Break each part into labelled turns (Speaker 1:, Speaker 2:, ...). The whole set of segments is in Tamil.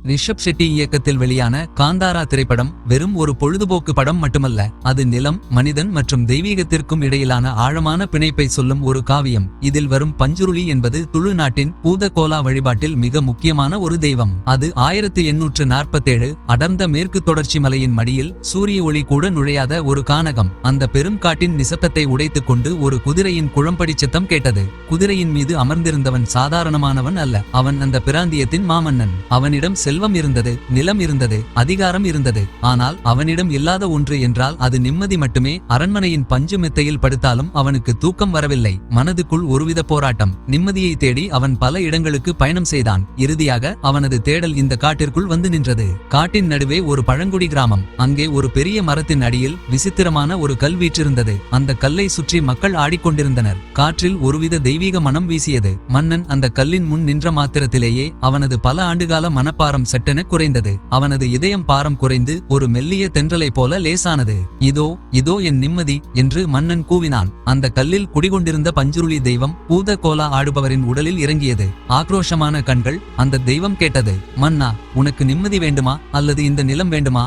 Speaker 1: ரிஷப் ஷெட்டி இயக்கத்தில் வெளியான காந்தாரா திரைப்படம் வெறும் ஒரு பொழுதுபோக்கு படம் மட்டுமல்ல, அது நிலம், மனிதன் மற்றும் தெய்வீகத்திற்கும் இடையிலான ஆழமான பிணைப்பை சொல்லும் ஒரு காவியம். இதில் வரும் பஞ்சுருளி என்பது துளு நாட்டின் பூத கோலா வழிபாட்டில் மிக முக்கியமான ஒரு தெய்வம். அது 1847 அடர்ந்த மேற்கு தொடர்ச்சி மலையின் மடியில் சூரிய ஒளி கூட நுழையாத ஒரு கானகம். அந்த பெரும் காட்டின் நிசப்தத்தை உடைத்துக் கொண்டு ஒரு குதிரையின் குழம்படி சத்தம் கேட்டது. குதிரையின் மீது அமர்ந்திருந்தவன் சாதாரணமானவன் அல்ல, அவன் அந்த பிராந்தியத்தின் மாமன்னன். அவனிடம் செல்வம் இருந்தது, நிலம் இருந்தது, அதிகாரம் இருந்தது. ஆனால் அவனிடம் இல்லாத ஒன்று என்றால் அது நிம்மதி மட்டுமே. அரண்மனையின் பஞ்சு மெத்தையில் படுத்தாலும் அவனுக்கு தூக்கம் வரவில்லை. மனதுக்குள் ஒருவித போராட்டம். நிம்மதியை தேடி அவன் பல இடங்களுக்கு பயணம் செய்தான். இறுதியாக அவனது தேடல் இந்த காட்டிற்குள் வந்து நின்றது. காட்டின் நடுவே ஒரு பழங்குடி கிராமம். அங்கே ஒரு பெரிய மரத்தின் அடியில் விசித்திரமான ஒரு கல் வீற்றிருந்தது. அந்த கல்லை சுற்றி மக்கள் ஆடிக்கொண்டிருந்தனர். காற்றில் ஒருவித தெய்வீக மனம் வீசியது. மன்னன் அந்த கல்லின் முன் நின்ற மாத்திரத்திலேயே அவனது பல ஆண்டுகால மனப்பாரம் சட்டென குறைந்தது. அவனது இதயம் பாரம் குறைந்து ஒரு மெல்லிய தென்றலை போல லேசானது. இதோ இதோ என் நிம்மதி என்று மன்னன் கூவினான். அந்த கல்லில் குடிகொண்டிருந்த பஞ்சுருளி தெய்வம் பூத கோலா ஆடுபவரின் உடலில் இறங்கியது. ஆக்ரோஷமான கண்கள். அந்த தெய்வம் கேட்டது, மன்னா, உனக்கு நிம்மதி வேண்டுமா அல்லது இந்த நிலம் வேண்டுமா?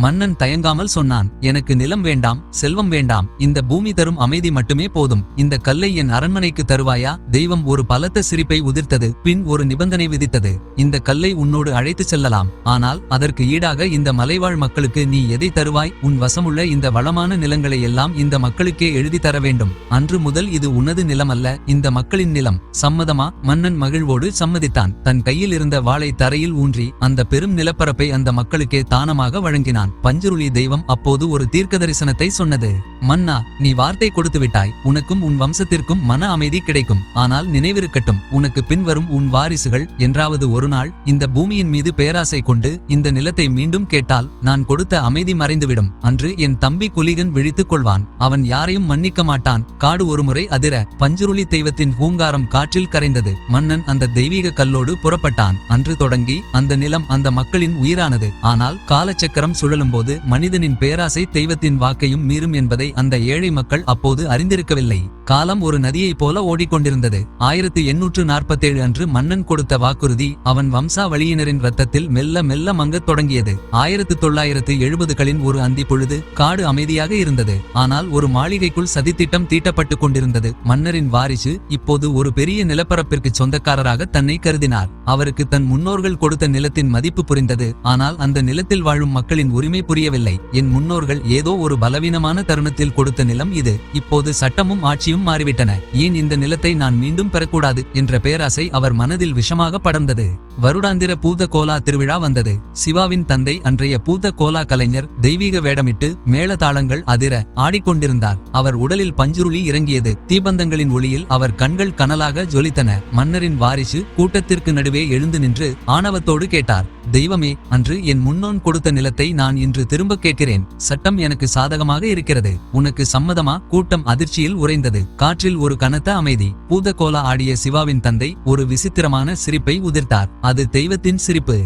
Speaker 1: மன்னன் தயங்காமல் சொன்னான், எனக்கு நிலம் வேண்டாம், செல்வம் வேண்டாம், இந்த பூமி தரும் அமைதி மட்டுமே போதும். இந்த கல்லை என் அரண்மனைக்கு தருவாயா? தெய்வம் ஒரு பலத்த சிரிப்பை உதிர்த்தது. பின் ஒரு நிபந்தனை விதித்தது. இந்த கல்லை உன்னோடு அழைத்து செல்லலாம், ஆனால் அதற்கு ஈடாக இந்த மலைவாழ் மக்களுக்கு நீ எதை தருவாய்? உன் வசமுள்ள இந்த வளமான நிலங்களை எல்லாம் இந்த மக்களுக்கே எழுதி தர வேண்டும். அன்று முதல் இது உனது நிலம் அல்ல, இந்த மக்களின் நிலம். சம்மதமா? மன்னன் மகிழ்வோடு சம்மதித்தான். தன் கையில் இருந்த வாளை தரையில் ஊன்றி அந்த பெரும் நிலப்பரப்பை அந்த மக்களுக்கே தானமாக வழங்கினான். பஞ்சுருளி தெய்வம் அப்போது ஒரு தீர்க்கதரிசனத்தை சொன்னது. மன்னா, நீ வார்த்தை கொடுத்து விட்டாய். உனக்கும் உன் வம்சத்திற்கும் மன அமைதி கிடைக்கும். ஆனால் நினைவிருக்கட்டும், உனக்கு பின்வரும் உன் வாரிசுகள் என்றாவது ஒரு நாள் இந்த பூமியின் மீது பேராசை கொண்டு இந்த நிலத்தை மீண்டும் கேட்டால் நான் கொடுத்த அமைதி மறைந்துவிடும். அன்று என் தம்பி குலிகன் விழித்துக் கொள்வான். அவன் யாரையும் மன்னிக்க மாட்டான். காடு ஒருமுறை அதிர பஞ்சுருளி தெய்வத்தின் பூங்காரம் காற்றில் கரைந்தது. மன்னன் அந்த தெய்வீக கல்லோடு புறப்பட்டான். அன்று தொடங்கி அந்த நிலம் அந்த மக்களின் உயிரானது. ஆனால் காலச்சக்கரம் சுழலும் போது மனிதனின் பேராசை தெய்வத்தின் வாக்கையும் மீறும் என்பதை அந்த ஏழை மக்கள் அப்போது அறிந்திருக்கவில்லை. காலம் ஒரு நதியைப் போல ஓடிக்கொண்டிருந்தது. 1847 அன்று மன்னன் கொடுத்த வாக்குறுதி அவன் வம்சாவளியினரின் இரத்தத்தில் மெல்ல மெல்ல மங்கத் தொடங்கியது. 1970களின் ஒரு அந்தி பொழுது காடு அமைதியாக இருந்தது. ஆனால் ஒரு மாளிகைக்குள் சதித்திட்டம் தீட்டப்பட்டுக் கொண்டிருந்தது. மன்னரின் வாரிசு இப்போது ஒரு பெரிய நிலப்பரப்பிற்கு சொந்தக்காரராக தன்னை கருதினார். அவருக்கு தன் முன்னோர்கள் கொடுத்த நிலத்தின் மதிப்பு புரிந்தது. ஆனால் அந்த நிலத்தில் வாழும் மக்களின் உரிமை புரியவில்லை. என் முன்னோர்கள் ஏதோ ஒரு பலவீனமான தருணத்தில் கொடுத்த நிலம் இது. இப்போது சட்டமும் ஆட்சியும் மாறிவிட்டன. ஏன் இந்த நிலத்தை நான் மீண்டும் பெறக்கூடாது என்ற பேராசை அவர் மனதில் விஷமாக படர்ந்தது. வருடாந்திர பூத கோலா திருவிழா வந்தது. சிவாவின் தந்தை அன்றைய பூத கோலா கலைஞர் தெய்வீக வேடமிட்டு மேளதாளங்கள் அதிர ஆடிக்கொண்டிருந்தார். அவர் உடலில் பஞ்சுருளி இறங்கியது. தீபந்தங்களின் ஒளியில் அவர் கண்கள் கனலாக ஜொலித்தன. மன்னரின் வாரிசு கூட்டத்திற்கு நடுவே எழுந்து நின்று ஆணவத்தோடு கேட்டார், தெய்வமே, அன்று என் முன்னோன் கொடுத்த நிலத்தை நான் இன்று திரும்ப கேட்கிறேன். சட்டம் எனக்கு சாதகமாக இருக்கிறது. உனக்கு சம்மதமா? கூட்டம் அதிர்ச்சியில் உறைந்தது. காற்றில் ஒரு கனத்த அமைதி. பூத கோலா ஆடிய சிவாவின் தந்தை ஒரு விசித்திரமான சிரிப்பை உதிர்த்தார். அது தெய்வத்தின் சிரிப்பு.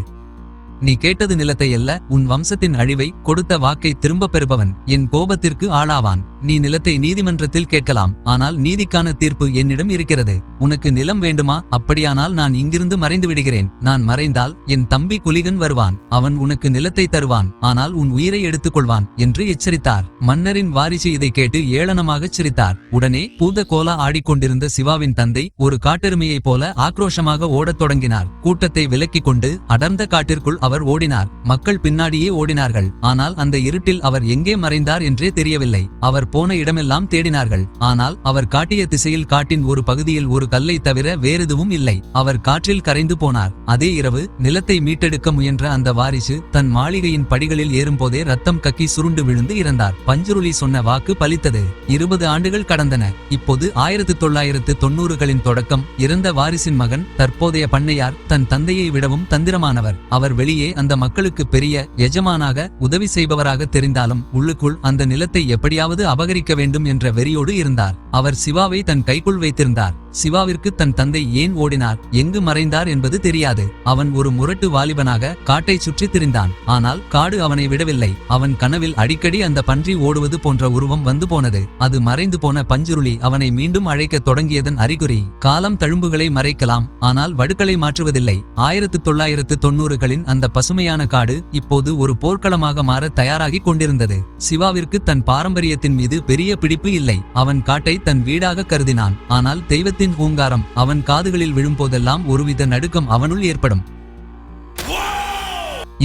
Speaker 1: நீ கேட்டது நிலத்தை அல்ல, உன் வம்சத்தின் அழிவை. கொடுத்த வாக்கை திரும்ப பெறுபவன் என் கோபத்திற்கு ஆளாவான். நீ நிலத்தை நீதிமன்றத்தில் கேட்கலாம், ஆனால் நீதிக்கான தீர்ப்பு என்னிடம் இருக்கிறது. உனக்கு நிலம் வேண்டுமா? அப்படியானால் நான் இங்கிருந்து மறைந்து விடுகிறேன். நான் மறைந்தால் என் தம்பி குலிகன் வருவான். அவன் உனக்கு நிலத்தை தருவான், ஆனால் உன் உயிரை எடுத்துக்கொள்வான் என்று எச்சரித்தார். மன்னரின் வாரிசு இதை கேட்டு ஏளனமாகச் சிரித்தார். உடனே பூத கோலா ஆடிக்கொண்டிருந்த சிவாவின் தந்தை ஒரு காட்டெருமையைப் போல ஆக்ரோஷமாக ஓடத் தொடங்கினார். கூட்டத்தை விலக்கிக் கொண்டு அடர்ந்த காட்டிற்குள் அவர் ஓடினார். மக்கள் பின்னாடியே ஓடினார்கள். ஆனால் அந்த இருட்டில் அவர் எங்கே மறைந்தார் என்றே தெரியவில்லை. அவர் போன இடமெல்லாம் தேடினார்கள். ஆனால் அவர் காட்டிய திசையில் காட்டின் ஒரு பகுதியில் ஒரு கல்லை தவிர வேறெதுவும் இல்லை. அவர் காற்றில் கரைந்து போனார். அதே இரவு நிலத்தை மீட்டெடுக்க முயன்ற அந்த வாரிசு தன் மாளிகையின் படிகளில் ஏறும்போதே ரத்தம் கக்கி சுருண்டு விழுந்து இறந்தார். பஞ்சுருளி சொன்ன வாக்கு பலித்தது. 20 ஆண்டுகள் கடந்தன. இப்போது 1990களின் தொடக்கம். இறந்த வாரிசின் மகன், தற்போதைய பண்ணையார், தன் தந்தையை விடவும் தந்திரமானவர். அவர் வெளியே அந்த மக்களுக்கு பெரிய எஜமானாக உதவி செய்பவராக தெரிந்தாலும் உள்ளுக்குள் அந்த நிலத்தை எப்படியாவது அபகரிக்க வேண்டும் என்ற வெறியோடு இருந்தார். அவர் சிவாவை தன் கைக்குள் வைத்திருந்தார். சிவாவிற்கு தன் தந்தை ஏன் ஓடினார், எங்கு மறைந்தார் என்பது தெரியாது. அவன் ஒரு முரட்டு வாலிபனாக காட்டை சுற்றி திரிந்தான். ஆனால் காடு அவனை விடவில்லை. அவன் கனவில் அடிக்கடி அந்த பன்றி ஓடுவது போன்ற உருவம் வந்து போனது. அது மறைந்து போன பஞ்சுருளி அவனை மீண்டும் அழைக்க தொடங்கியதன் அறிகுறி. காலம் தழும்புகளை மறைக்கலாம், ஆனால் வடுக்களை மாற்றுவதில்லை. 1990களின் அந்த பசுமையான காடு இப்போது ஒரு போர்க்களமாக மாற தயாராகி கொண்டிருந்தது. சிவாவிற்கு தன் பாரம்பரியத்தின் மீது பெரிய பிடிப்பு இல்லை. அவன் காட்டை தன் வீடாக கருதினான். ஆனால் தெய்வத்தின் பூங்காரம் அவன் காதுகளில் விழும்போதெல்லாம் ஒருவித நடுக்கம் அவனுள் ஏற்படும்.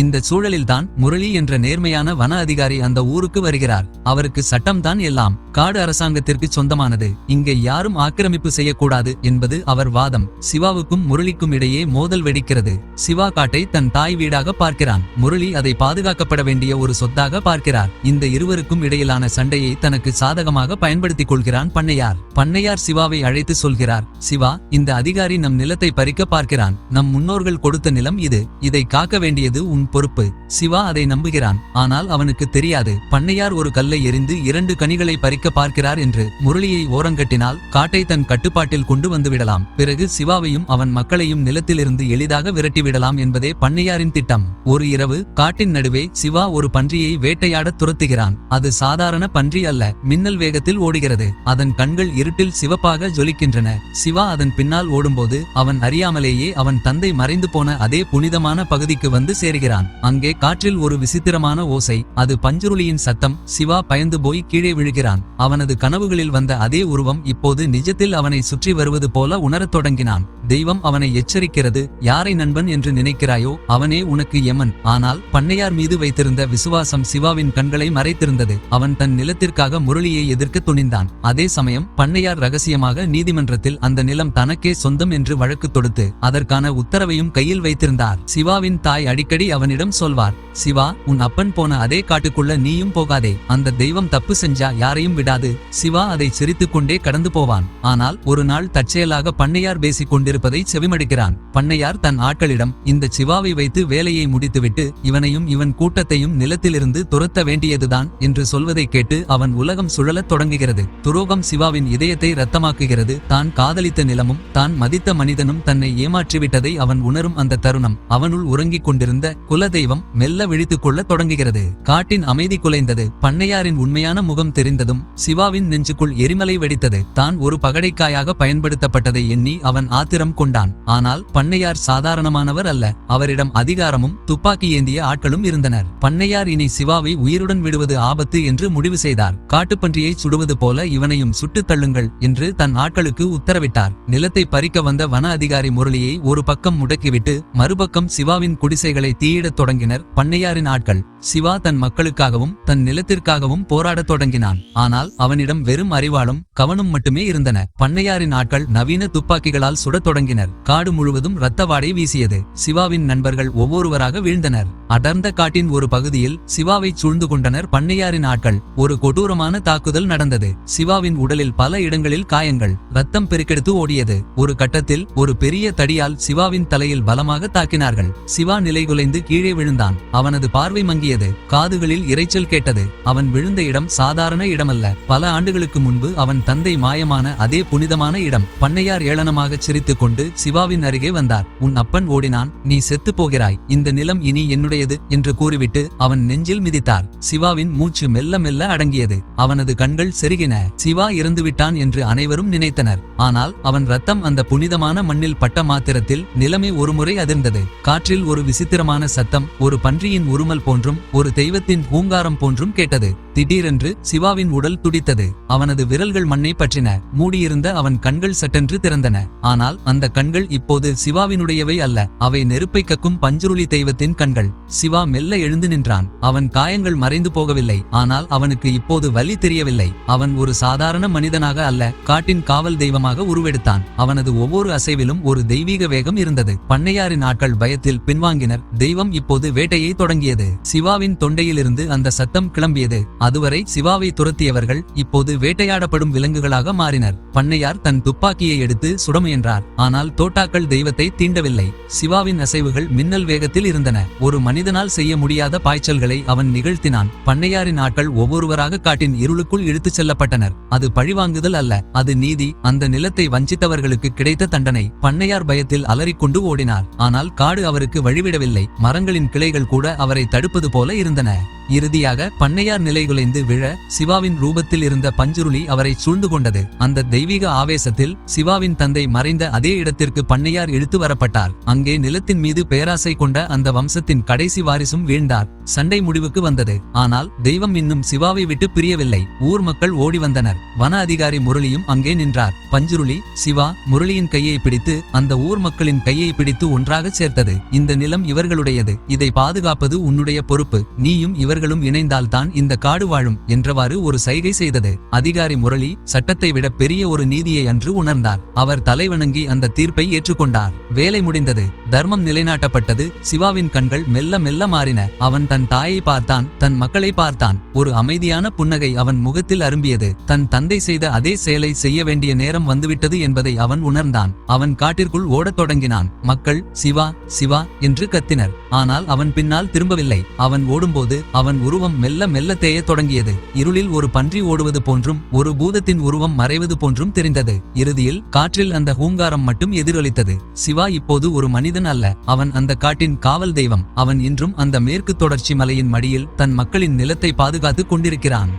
Speaker 1: இந்த சூழலில்தான் முரளி என்ற நேர்மையான வன அதிகாரி அந்த ஊருக்கு வருகிறார். அவருக்கு சட்டம்தான் எல்லாம். காடு அரசாங்கத்திற்கு சொந்தமானது. இங்கே யாரும் ஆக்கிரமிப்பு செய்யக்கூடாது என்பது அவர் வாதம். சிவாவுக்கும் முரளிக்கும் இடையே மோதல் வெடிக்கிறது. சிவா காட்டை தன் தாய் வீடாக பார்க்கிறான். முரளி அதை பாதுகாக்கப்பட வேண்டிய ஒரு சொத்தாக பார்க்கிறார். இந்த இருவருக்கும் இடையிலான சண்டையை தனக்கு சாதகமாக பயன்படுத்திக் கொள்கிறான் பண்ணையார். பண்ணையார் சிவாவை அழைத்து சொல்கிறார், சிவா, இந்த அதிகாரி நம் நிலத்தை பறிக்க பார்க்கிறான். நம் முன்னோர்கள் கொடுத்த நிலம் இது. இதை காக்க வேண்டியது உன் பொறுப்பு. சிவா அதை நம்புகிறான். ஆனால் அவனுக்கு தெரியாது, பண்ணையார் ஒரு கல்லை எறிந்து 2 கனிகளை பறிக்க பார்க்கிறார் என்று. முரளியை ஓரங்கட்டினால் காட்டை தன் கட்டுப்பாட்டில் கொண்டு வந்துவிடலாம். பிறகு சிவாவையும் அவன் மக்களையும் நிலத்திலிருந்து எளிதாக விரட்டிவிடலாம் என்பதே பண்ணையாரின் திட்டம். ஒரு இரவு காட்டின் நடுவே சிவா ஒரு பன்றியை வேட்டையாட துரத்துகிறான். அது சாதாரண பன்றி அல்ல, மின்னல் வேகத்தில் ஓடுகிறது. அதன் கண்கள் இருட்டில் சிவப்பாக ஜொலிக்கின்றன. சிவா அதன் பின்னால் ஓடும்போது அவன் அறியாமலேயே அவன் தந்தை மறைந்து போன அதே புனிதமான பகுதிக்கு வந்து சேர்கிறான். அங்கே காற்றில் ஒரு விசித்திரமான ஓசை. அது பஞ்சுருளியின் சத்தம். சிவா பயந்து போய் கீழே விழுகிறான். அவனது கனவுகளில் வந்த அதே உருவம் இப்போது நிஜத்தில் அவனை சுற்றி வருவது போல உணரத் தொடங்கினான். தெய்வம் அவனை எச்சரிக்கிறது, யாரை நண்பன் என்று நினைக்கிறாயோ அவனே உனக்கு யமன். ஆனால் பண்ணையார் மீது வைத்திருந்த விசுவாசம் சிவாவின் கண்களை மறைத்திருந்தது. அவன் தன் நிலத்திற்காக முரளியை எதிர்க்க துணிந்தான். அதே சமயம் பண்ணையார் ரகசியமாக நீதிமன்றத்தில் அந்த நிலம் தனக்கே சொந்தம் என்று வழக்கு தொடுத்து அதற்கான உத்தரவையும் கையில் வைத்திருந்தார். சிவாவின் தாய் அடிக்கடி அவனிடம் சொல்வார், சிவா, உன் அப்பன் போன அதே காட்டுக்குள்ள நீயும் போகாதே. அந்த தெய்வம் தப்பு செஞ்சா யாரையும் விடாது. சிவா அதை சிரித்துக் கொண்டே கடந்து போவான். ஆனால் ஒரு நாள் தற்செயலாக பண்ணையார் பேசிக் கொண்டிருப்பதை செவிமடுக்கிறான். பண்ணையார் தன் ஆட்களிடம், இந்த சிவாவை வைத்து வேலையை முடித்துவிட்டு இவனையும் இவன் கூட்டத்தையும் நிலத்திலிருந்து துரத்த வேண்டியதுதான் என்று சொல்வதை கேட்டு அவன் உலகம் சுழலத் தொடங்குகிறது. துரோகம் சிவாவின் இதயத்தை இரத்தமாக்குகிறது. தான் காதலித்த நிலமும் தான் மதித்த மனிதனும் தன்னை ஏமாற்றிவிட்டதை அவன் உணரும் அந்த தருணம் அவனுள் உறங்கிக் கொண்டிருந்த குலதெய்வம் மெல்ல விழித்துக் கொள்ள தொடங்குகிறது. காட்டின் அமைதி குலைந்தது. பண்ணையாரின் உண்மையான முகம் தெரிந்ததும் சிவாவின் நெஞ்சுக்குள் எரிமலை வெடித்தது. தான் ஒரு பகடைக்காயாக பயன்படுத்தப்பட்டதை எண்ணி அவன் ஆத்திரம் கொண்டான். ஆனால் பண்ணையார் சாதாரணமானவர் அல்ல. அவரிடம் அதிகாரமும் துப்பாக்கி ஏந்திய ஆட்களும் இருந்தனர். பண்ணையார் இனி சிவாவை உயிருடன் விடுவது ஆபத்து என்று முடிவு செய்தார். காட்டுப்பன்றியை சுடுவது போல இவனையும் சுட்டுத் தள்ளுங்கள் என்று தன் ஆட்களுக்கு உத்தரவிட்டார். நிலத்தை பறிக்க வந்த வன அதிகாரி முரளியை ஒரு பக்கம் முடக்கிவிட்டு மறுபக்கம் சிவாவின் குடிசைகளை தீயிடத் தொடங்கினர் பண்ணையாரின் ஆட்கள். சிவா தன் மக்களுக்காகவும் தன் நிலத்திற்காகவும் போராடத் தொடங்கினான். ஆனால் அவனிடம் வெறும் அறிவாளும் கவனம் மட்டுமே இருந்தன. பண்ணையாரின் ஆட்கள் நவீன துப்பாக்கிகளால் சுடத் தொடங்கினர். காடு முழுவதும் இரத்த வாடை வீசியது. சிவாவின் நண்பர்கள் ஒவ்வொருவராக வீழ்ந்தனர். அடர்ந்த காட்டின் ஒரு பகுதியில் சிவாவை சூழ்ந்து கொண்டனர் பண்ணையாரின் ஆட்கள். ஒரு கொடூரமான தாக்குதல் நடந்தது. சிவாவின் உடலில் பல இடங்களில் காயங்கள், ரத்தம் பெருக்கெடுத்து ஓடியது. ஒரு கட்டத்தில் ஒரு பெரிய தடியால் சிவாவின் தலையில் பலமாக தாக்கினார்கள். சிவா நிலைகுலைந்து கீழே விழுந்தான். அவனது பார்வை மங்கியது. காதுகளில் இரைச்சல் கேட்டது. அவன் விழுந்த இடம் சாதாரண இடமல்ல. பல ஆண்டுகளுக்கு முன்பு அவன் தந்தை மாயமான அதே புனிதமான இடம். பண்ணையார் ஏளனமாக சிரித்துக் கொண்டு சிவாவின் அருகே வந்தார். உன் அப்பன் ஓடினான், நீ செத்து போகிறாய். இந்த நிலம் இனி என்னுடையது என்று கூறிவிட்டு அவன் நெஞ்சில் மிதித்தார். சிவாவின் மூச்சு மெல்ல மெல்ல அடங்கியது. அவனது கண்கள் செருகின. சிவா இறந்துவிட்டான் என்று அனைவரும் நினைத்தனர். ஆனால் அவன் ரத்தம் அந்த புனிதமான மண்ணில் பட்ட மாத்திரத்தில் நிலமே ஒருமுறை அதிர்ந்தது. காற்றில் ஒரு விசித்திரமான சத்தம், ஒரு பன்றியின் உருமல் போன்றும் ஒரு தெய்வத்தின் பூங்காரம் போன்றும் கேட்டது. திடீரென்று சிவாவின் உடல் துடித்தது. அவனது விரல்கள் மண்ணை பற்றின. மூடியிருந்த அவன் கண்கள் சட்டென்று திறந்தன. ஆனால் அந்த கண்கள் இப்போது சிவாவினுடையவை அல்ல. அவை நெருப்பை கக்கும் பஞ்சுருளி தெய்வத்தின் கண்கள். சிவா மெல்ல எழுந்து நின்றான். அவன் காயங்கள் மறைந்து போகவில்லை. ஆனால் அவனுக்கு இப்போது வலி தெரியவில்லை. அவன் ஒரு சாதாரண மனிதனாக அல்ல, காட்டின் காவல் தெய்வமாக உருவெடுத்தான். அவனது ஒவ்வொரு அசைவிலும் ஒரு தெய்வீக வேகம் இருந்தது. பண்ணையாரின் ஆட்கள் பயத்தில் பின்வாங்கினர். தெய்வம் இப்போது வேட்டையை தொடங்கியது. சிவா சிவாவின் தொண்டையிலிருந்து அந்த சத்தம் கிளம்பியது. அதுவரை சிவாவை துரத்தியவர்கள் இப்போது வேட்டையாடப்படும் விலங்குகளாக மாறினர். பண்ணையார் தன் துப்பாக்கியை எடுத்து சுட முயன்றார். ஆனால் தோட்டாக்கள் தெய்வத்தை தீண்டவில்லை. சிவாவின் அசைவுகள் மின்னல் வேகத்தில் இருந்தன. ஒரு மனிதனால் செய்ய முடியாத பாய்ச்சல்களை அவன் நிகழ்த்தினான். பண்ணையாரின் ஆட்கள் ஒவ்வொருவராக காட்டின் இருளுக்குள் இழுத்துச் செல்லப்பட்டனர். அது பழிவாங்குதல் அல்ல, அது நீதி, அந்த நிலத்தை வஞ்சித்தவர்களுக்கு கிடைத்த தண்டனை. பண்ணையார் பயத்தில் அலறிக்கொண்டு ஓடினார். ஆனால் காடு அவருக்கு வழிவிடவில்லை. மரங்களின் கிளைகள் கூட அவரை தடுப்பது போல இருந்தன. இறுதியாக பண்ணையார் நிலைகுலைந்து விழ சிவாவின் ரூபத்தில் இருந்த பஞ்சுருளி அவரை சூழ்ந்து கொண்டது. அந்த தெய்வீக ஆவேசத்தில் சிவாவின் தந்தை மறைந்த அதே இடத்திற்கு பண்ணையார் இழுத்து வரப்பட்டார். அங்கே நிலத்தின் மீது பேராசை கொண்ட அந்த வம்சத்தின் கடைசி வாரிசும் வீழ்ந்தார். சண்டை முடிவுக்கு வந்தது. ஆனால் தெய்வம் இன்னும் சிவாவை விட்டு பிரியவில்லை. ஊர் மக்கள் ஓடி வந்தனர். வன அதிகாரி முரளியும் அங்கே நின்றார். பஞ்சுருளி சிவா முரளியின் கையை பிடித்து அந்த ஊர் மக்களின் கையை பிடித்து ஒன்றாக சேர்த்தது. இந்த நிலம் இவர்களுடையது, இதை பாதுகாப்பது உன்னுடைய பொறுப்பு. நீயும் இவர்களும் இணைந்தால்தான் இந்த காடு வாழும் என்றவாறு ஒரு சைகை செய்தது. அதிகாரி முரளி சட்டத்தை விட பெரிய ஒரு நீதியை அன்று உணர்ந்தார். அவர் தலைவணங்கி அந்த தீர்ப்பை ஏற்றுக்கொண்டார். வேலை முடிந்தது. தர்மம் நிலைநாட்டப்பட்டது. சிவாவின் கண்கள் மெல்ல மெல்ல மாறின. அவன் தன் தாயை பார்த்தான், தன் மக்களை பார்த்தான். ஒரு அமைதியான புன்னகை அவன் முகத்தில் அரும்பியது. தன் தந்தை செய்த அதே செயலை செய்ய வேண்டிய நேரம் வந்துவிட்டது என்பதை அவன் உணர்ந்தான். அவன் காட்டிற்குள் ஓடத் தொடங்கினான். மக்கள் சிவா சிவா என்று கத்தினர். ஆனால் அவன் பின்னால் திரும்பவில்லை. அவன் ஓடும்போது அவன் உருவம் மெல்ல மெல்ல தேயத் தொடங்கியது. இருளில் ஒரு பன்றி ஓடுவது போன்றும் ஒரு பூதத்தின் உருவம் மறைவது போன்றும் தெரிந்தது. இறுதியில் காற்றில் அந்த ஹூங்காரம் மட்டும் எதிரொலித்தது. சிவா இப்போது ஒரு மனிதன் அல்ல, அவன் அந்த காட்டின் காவல் தெய்வம். அவன் இன்றும் அந்த மேற்கு தொடர்ச்சி மலையின் மடியில் தன் மக்களின் நிலத்தை பாதுகாத்துக் கொண்டிருக்கிறான்.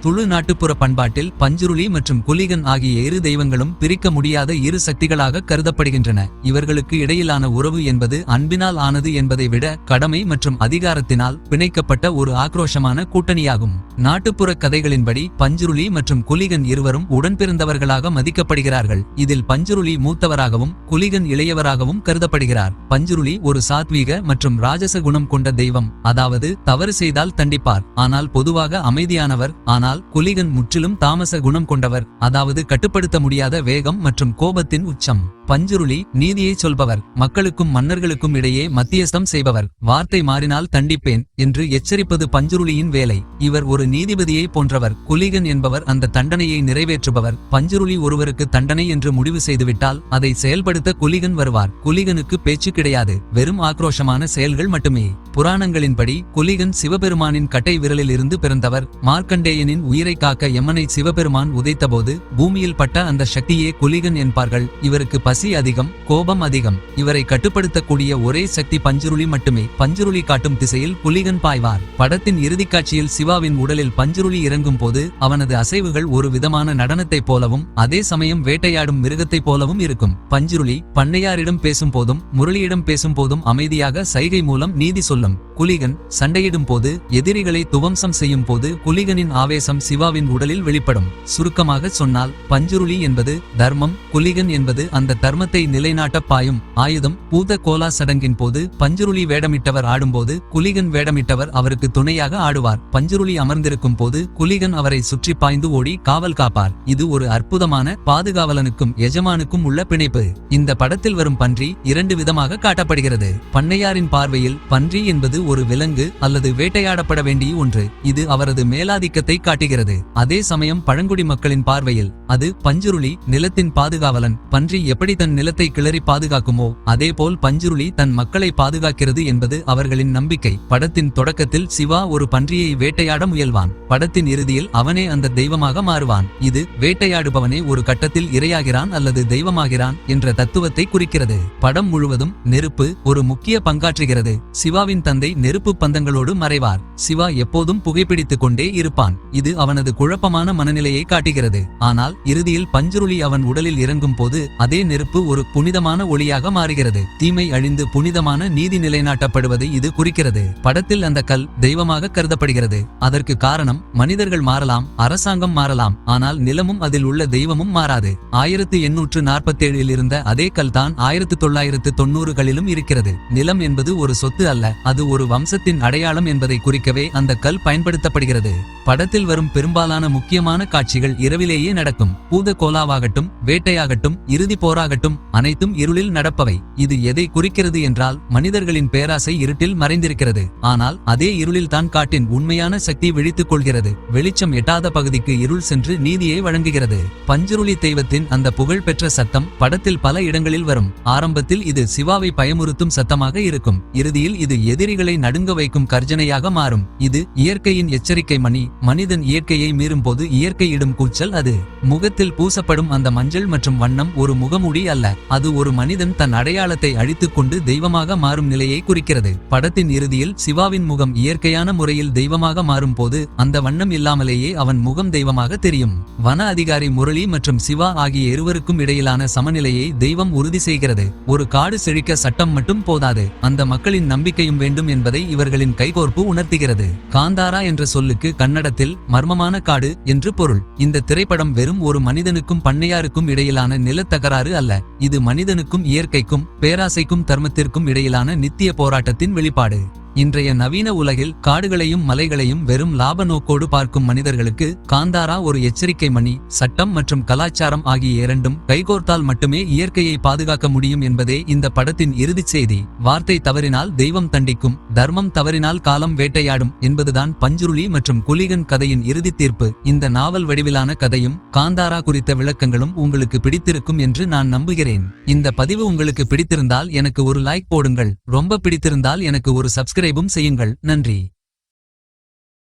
Speaker 1: துளு நாட்டுப்புற பண்பாட்டில் பஞ்சுருளி மற்றும் குலிகன் ஆகிய இரு தெய்வங்களும் பிரிக்க முடியாத இரு சக்திகளாக கருதப்படுகின்றன. இவர்களுக்கு இடையிலான உறவு என்பது அன்பினால் ஆனது என்பதை விட கடமை மற்றும் அதிகாரத்தினால் பிணைக்கப்பட்ட ஒரு ஆக்ரோஷமான கூட்டணியாகும். நாட்டுப்புற கதைகளின்படி பஞ்சுருளி மற்றும் குலிகன் இருவரும் உடன்பிறந்தவர்களாக மதிக்கப்படுகிறார்கள். இதில் பஞ்சுருளி மூத்தவராகவும் குலிகன் இளையவராகவும் கருதப்படுகிறார். பஞ்சுருளி ஒரு சாத்வீக மற்றும் ராஜச குணம் கொண்ட தெய்வம், அதாவது தவறு செய்தால் தண்டிப்பார், ஆனால் பொதுவாக அமைதியானவர். ஆனால் குலிகன் முற்றிலும் தாமச குணம் கொண்டவர், அதாவது கட்டுப்படுத்த முடியாத வேகம் மற்றும் கோபத்தின் உச்சம். பஞ்சுருளி நீதியை சொல்பவர், மக்களுக்கும் மன்னர்களுக்கும் இடையே மத்தியஸ்தம் செய்பவர். வார்த்தை மாறினால் தண்டிப்பேன் என்று எச்சரிப்பது பஞ்சுருளியின் வேலை. இவர் ஒரு நீதிபதியை போன்றவர். குலிகன் என்பவர் அந்த தண்டனையை நிறைவேற்றுபவர். பஞ்சுருளி ஒருவருக்கு தண்டனை என்று முடிவு செய்துவிட்டால் அதை செயல்படுத்த குலிகன் வருவார். குலிகனுக்கு பேச்சு கிடையாது, வெறும் ஆக்ரோஷமான செயல்கள் மட்டுமே. புராணங்களின்படி குலிகன் சிவபெருமானின் கட்டை விரலில் இருந்து பிறந்தவர். மார்க்கண்டேயனின் உயிரை காக்க யமனை சிவபெருமான் உதைத்தபோது பூமியில் பட்ட அந்த சக்தியே குலிகன் என்பார்கள். இவருக்கு பசி அதிகம், கோபம் அதிகம். இவரை கட்டுப்படுத்தக்கூடிய ஒரே சக்தி பஞ்சுருளி மட்டுமே. பஞ்சுருளி காட்டும் திசையில் குலிகன் பாய்வார். படத்தின் இறுதிக்காட்சியில் சிவாவின் உடலில் பஞ்சுருளி இறங்கும் போது அவனது அசைவுகள் ஒரு விதமான நடனத்தைப் போலவும் அதே சமயம் வேட்டையாடும் மிருகத்தைப் போலவும் இருக்கும். பஞ்சுருளி பண்ணையாரிடம் பேசும் போதும் முரளியிடம் பேசும் போதும் அமைதியாக சைகை மூலம் நீதி சொல்லும். குலிகன் சண்டையிடும் போது, எதிரிகளை துவம்சம் செய்யும் போது குலிகனின் ஆவேசம் சிவாவின் உடலில் வெளிப்படும். சுருக்கமாக சொன்னால் பஞ்சுருளி என்பது தர்மம், குலிகன் என்பது அந்த தர்மத்தை நிலைநாட்ட பாயும் ஆயுதம். பூத கோலா சடங்கின் போது பஞ்சுருளி வேடமிட்டவர் ஆடும்போது குலிகன் வேடமிட்டவர் அவருக்கு துணையாக ஆடுவார். பஞ்சுருளி அமர்ந்திருக்கும் போது குலிகன் அவரை சுற்றி பாய்ந்து ஓடி காவல் காப்பார். இது ஒரு அற்புதமான பாதுகாவலனுக்கும் எஜமானுக்கும் உள்ள பிணைப்பு. இந்த படத்தில் வரும் பன்றி இரண்டு விதமாக காட்டப்படுகிறது. பண்ணையாரின் பார்வையில் பன்றி என்பது ஒரு விலங்கு அல்லது வேட்டையாடப்பட வேண்டிய ஒன்று. இது அவரது மேலாதிக்கத்தை காட்டுகிறது. அதே சமயம் பழங்குடி மக்களின் பார்வையில் அது பஞ்சுருளி, நிலத்தின் பாதுகாவலன். பன்றி எப்படி தன் நிலத்தை கிளறி பாதுகாக்குமோ அதேபோல் பஞ்சுருளி தன் மக்களை பாதுகாக்கிறது என்பது அவர்களின் நம்பிக்கை. படத்தின் தொடக்கத்தில் சிவா ஒரு பன்றியை வேட்டையாட முயல்வான். படத்தின் இறுதியில் அவனே அந்த தெய்வமாக மாறுவான். இது வேட்டையாடுபவனே ஒரு கட்டத்தில் இரையாகிறான் அல்லது தெய்வமாகிறான் என்ற தத்துவத்தை குறிக்கிறது. படம் முழுவதும் நெருப்பு ஒரு முக்கிய பங்காற்றுகிறது. சிவாவின் தந்தை நெருப்பு பந்தங்களோடு மறைவார். சிவா எப்போதும் புகைப்பிடித்துக் கொண்டே இருப்பான். இது அவனது குழப்பமான மனநிலையை காட்டுகிறது. ஆனால் இறுதியில் பஞ்சுருளி அவன் உடலில் இறங்கும் போது அதே நெருப்பு ஒரு புனிதமான ஒளியாக மாறுகிறது. தீமை அழிந்து புனிதமான நீதி நிலைநாட்டப்படுவதை இது குறிக்கிறது. படத்தில் அந்த கல் தெய்வமாக கருதப்படுகிறது. அதற்கு காரணம் மனிதர்கள் மாறலாம், அரசாங்கம் மாறலாம், ஆனால் நிலமும் அதில் உள்ள தெய்வமும் மாறாது. 1847 இருந்த அதே கல் தான் 1990களிலும் இருக்கிறது. நிலம் என்பது ஒரு சொத்து அல்ல, அது ஒரு வம்சத்தின் அடையாளம் என்பதை குறிக்கவே அந்த கல் பயன்படுத்தப்படுகிறது. படத்தில் வரும் வரும் பெரும்பாலான முக்கியமான காட்சிகள் இரவிலேயே நடக்கும். பூத கோலாவாகட்டும், வேட்டையாகட்டும், இறுதி போராகட்டும், அனைத்தும் இருளில் நடப்பவை. இது எதை குறிக்கிறது என்றால் மனிதர்களின் பேராசை இருட்டில் மறைந்திருக்கிறது. ஆனால் அதே இருளில் தான் காட்டின் உண்மையான சக்தி விழித்துக் கொள்கிறது. வெளிச்சம் எட்டாத பகுதிக்கு இருள் சென்று நீதியை வழங்குகிறது. பஞ்சுருளி தெய்வத்தின் அந்த புகழ் பெற்ற சத்தம் படத்தில் பல இடங்களில் வரும். ஆரம்பத்தில் இது சிவாவை பயமுறுத்தும் சத்தமாக இருக்கும். இறுதியில் இது எதிரிகளை நடுங்க வைக்கும் கர்ஜனையாக மாறும். இது இயற்கையின் எச்சரிக்கை மணி. மனிதன் இயற்கையை மீறும் போது இயற்கை இடும் கூச்சல் அது. முகத்தில் பூசப்படும் அந்த மஞ்சள் மற்றும் வண்ணம் ஒரு முகமூடி அல்ல. அது ஒரு மனிதன் தன் அடையாளத்தை அழித்துக் கொண்டு தெய்வமாக மாறும் நிலையை குறிக்கிறது. படத்தின் இறுதியில் சிவாவின் முகம் இயற்கையான முறையில் தெய்வமாக மாறும் போது அந்த வண்ணம் இல்லாமலேயே அவன் முகம் தெய்வமாக தெரியும். வன அதிகாரி முரளி மற்றும் சிவா ஆகிய இருவருக்கும் இடையிலான சமநிலையை தெய்வம் உறுதி செய்கிறது. ஒரு காடு செழிக்க சட்டம் மட்டும் போதாது, அந்த மக்களின் நம்பிக்கையும் வேண்டும் என்பதை இவர்களின் கைகோர்ப்பு உணர்த்துகிறது. காந்தாரா என்ற சொல்லுக்கு கன்னடத்தில் மர்மமான காடு என்று பொருள். இந்த திரைப்படம் வெறும் ஒரு மனிதனுக்கும் பண்ணையாருக்கும் இடையிலான நிலத்தகராறு அல்ல. இது மனிதனுக்கும் இயற்கைக்கும் பேராசைக்கும் தர்மத்திற்கும் இடையிலான நித்திய போராட்டத்தின் வெளிப்பாடு. இன்றைய நவீன உலகில் காடுகளையும் மலைகளையும் வெறும் லாப நோக்கோடு பார்க்கும் மனிதர்களுக்கு காந்தாரா ஒரு எச்சரிக்கை மணி. சட்டம் மற்றும் கலாச்சாரம் ஆகிய இரண்டும் கைகோர்த்தால் மட்டுமே இயற்கையை பாதுகாக்க முடியும் என்பதே இந்த படத்தின் இறுதிச் செய்தி. வார்த்தை தவறினால் தெய்வம் தண்டிக்கும், தர்மம் தவறினால் காலம் வேட்டையாடும் என்பதுதான் பஞ்சுருளி மற்றும் குலிகன் கதையின் இறுதி தீர்ப்பு. இந்த நாவல் வடிவிலான கதையும் காந்தாரா குறித்த விளக்கங்களும் உங்களுக்கு பிடித்திருக்கும் என்று நான் நம்புகிறேன். இந்த பதிவு உங்களுக்கு பிடித்திருந்தால் எனக்கு ஒரு லைக் போடுங்கள். ரொம்ப பிடித்திருந்தால் எனக்கு ஒரு சப்ஸ்கிரைபும் செய்யுங்கள். நன்றி.